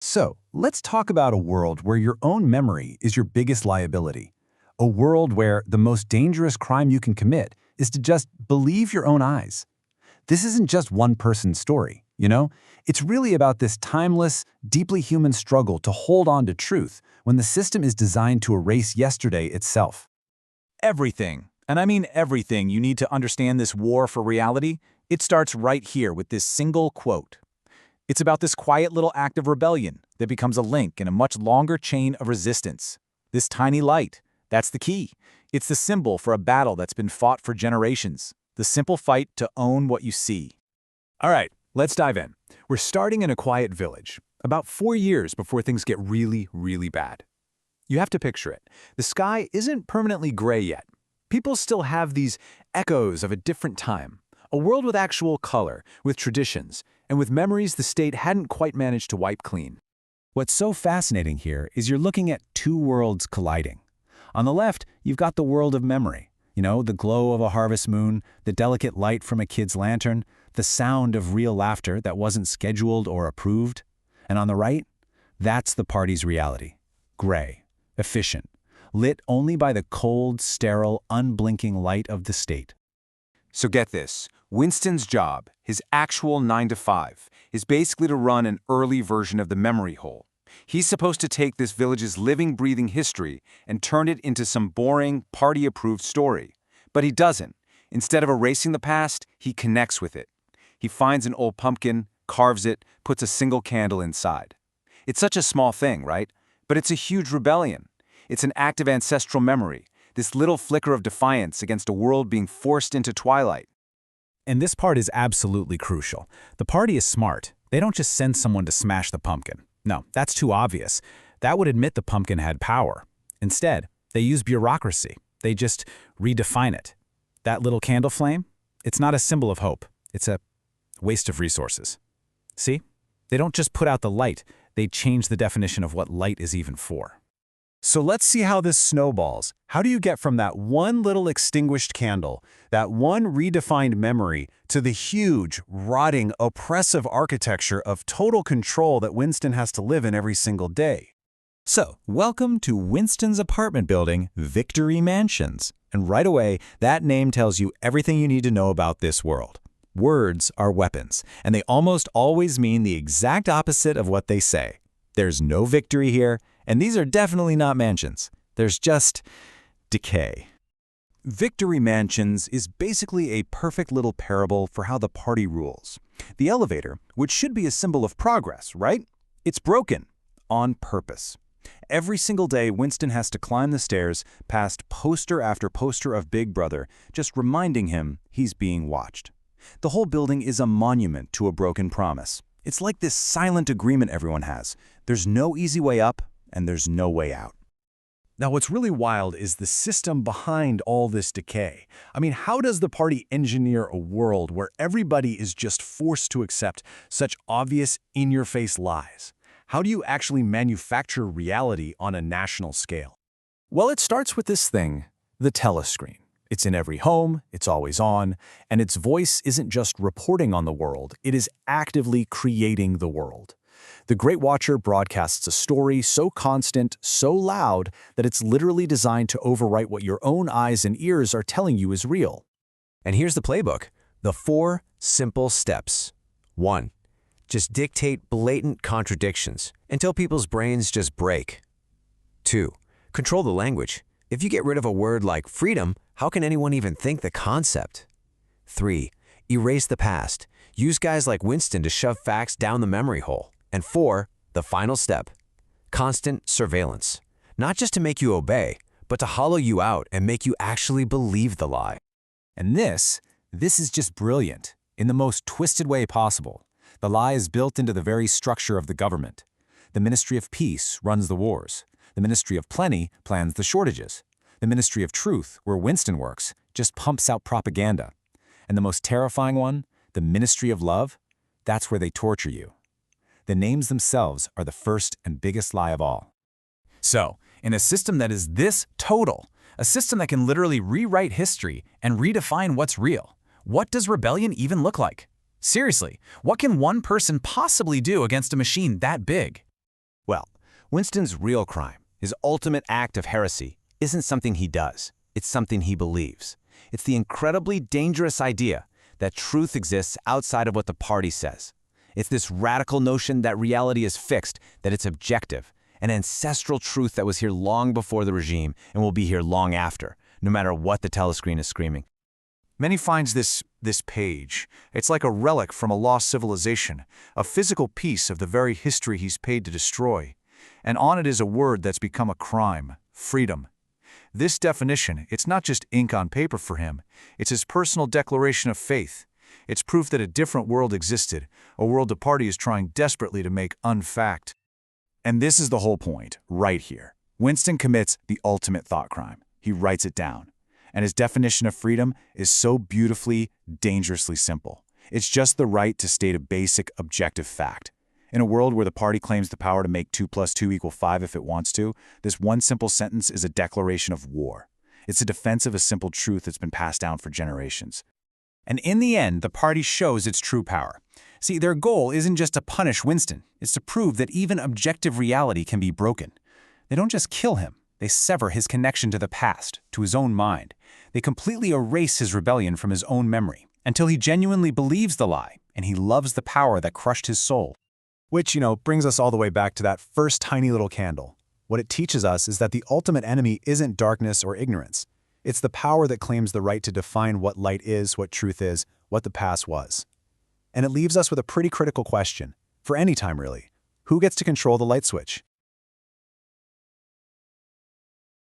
So, let's talk about a world where your own memory is your biggest liability. A world where the most dangerous crime you can commit is to just believe your own eyes. This isn't just one person's story, you know? It's really about this timeless, deeply human struggle to hold on to truth when the system is designed to erase yesterday itself. Everything, and I mean everything you need to understand this war for reality, it starts right here with this single quote. It's about this quiet little act of rebellion that becomes a link in a much longer chain of resistance. This tiny light, that's the key. It's the symbol for a battle that's been fought for generations. The simple fight to own what you see. All right, let's dive in. We're starting in a quiet village, about 4 years before things get really, really bad. You have to picture it. The sky isn't permanently gray yet. People still have these echoes of a different time. A world with actual color, with traditions, and with memories the state hadn't quite managed to wipe clean. What's so fascinating here is you're looking at two worlds colliding. On the left, you've got the world of memory. You know, the glow of a harvest moon, the delicate light from a kid's lantern, the sound of real laughter that wasn't scheduled or approved. And on the right, that's the party's reality. Gray, efficient, lit only by the cold, sterile, unblinking light of the state. So get this, Winston's job, his actual 9 to 5, is basically to run an early version of the memory hole. He's supposed to take this village's living, breathing history and turn it into some boring, party-approved story. But he doesn't. Instead of erasing the past, he connects with it. He finds an old pumpkin, carves it, puts a single candle inside. It's such a small thing, right? But it's a huge rebellion. It's an act of ancestral memory, this little flicker of defiance against a world being forced into twilight. And this part is absolutely crucial. The party is smart. They don't just send someone to smash the pumpkin. No, that's too obvious. That would admit the pumpkin had power. Instead, they use bureaucracy. They just redefine it. That little candle flame? It's not a symbol of hope. It's a waste of resources. See? They don't just put out the light. They change the definition of what light is even for. So let's see how this snowballs. How do you get from that one little extinguished candle, that one redefined memory, to the huge, rotting, oppressive architecture of total control that Winston has to live in every single day? So, welcome to Winston's apartment building, Victory Mansions. And right away, that name tells you everything you need to know about this world. Words are weapons, and they almost always mean the exact opposite of what they say. There's no victory here, and these are definitely not mansions. There's just decay. Victory Mansions is basically a perfect little parable for how the party rules. The elevator, which should be a symbol of progress, right? It's broken on purpose. Every single day, Winston has to climb the stairs past poster after poster of Big Brother, just reminding him he's being watched. The whole building is a monument to a broken promise. It's like this silent agreement everyone has. There's no easy way up, and there's no way out. Now, what's really wild is the system behind all this decay. I mean, how does the party engineer a world where everybody is just forced to accept such obvious, in-your-face lies? How do you actually manufacture reality on a national scale? Well, it starts with this thing, the telescreen. It's in every home, it's always on, and its voice isn't just reporting on the world, it is actively creating the world. The Great Watcher broadcasts a story so constant, so loud, that it's literally designed to overwrite what your own eyes and ears are telling you is real. And here's the playbook, the 4 simple steps. 1. Just dictate blatant contradictions until people's brains just break. 2. Control the language. If you get rid of a word like freedom, how can anyone even think the concept? 3. Erase the past. Use guys like Winston to shove facts down the memory hole. And 4, the final step, constant surveillance. Not just to make you obey, but to hollow you out and make you actually believe the lie. And this is just brilliant, in the most twisted way possible. The lie is built into the very structure of the government. The Ministry of Peace runs the wars. The Ministry of Plenty plans the shortages. The Ministry of Truth, where Winston works, just pumps out propaganda. And the most terrifying one, the Ministry of Love, that's where they torture you. The names themselves are the first and biggest lie of all. So, in a system that is this total, a system that can literally rewrite history and redefine what's real, what does rebellion even look like? Seriously, what can one person possibly do against a machine that big? Well, Winston's real crime, his ultimate act of heresy, isn't something he does. It's something he believes. It's the incredibly dangerous idea that truth exists outside of what the party says. It's this radical notion that reality is fixed, that it's objective, an ancestral truth that was here long before the regime and will be here long after, no matter what the telescreen is screaming. Many finds this page. It's like a relic from a lost civilization, a physical piece of the very history he's paid to destroy. And on it is a word that's become a crime: freedom. This definition, it's not just ink on paper for him. It's his personal declaration of faith. It's proof that a different world existed, a world the party is trying desperately to make unfact. And this is the whole point, right here. Winston commits the ultimate thought crime. He writes it down. And his definition of freedom is so beautifully, dangerously simple. It's just the right to state a basic, objective fact. In a world where the party claims the power to make 2 + 2 = 5 if it wants to, this one simple sentence is a declaration of war. It's a defense of a simple truth that's been passed down for generations. And in the end, the party shows its true power. See, their goal isn't just to punish Winston. It's to prove that even objective reality can be broken. They don't just kill him. They sever his connection to the past, to his own mind. They completely erase his rebellion from his own memory, until he genuinely believes the lie, and he loves the power that crushed his soul. Which, brings us all the way back to that first tiny little candle. What it teaches us is that the ultimate enemy isn't darkness or ignorance. It's the power that claims the right to define what light is, what truth is, what the past was. And it leaves us with a pretty critical question, for any time really. Who gets to control the light switch?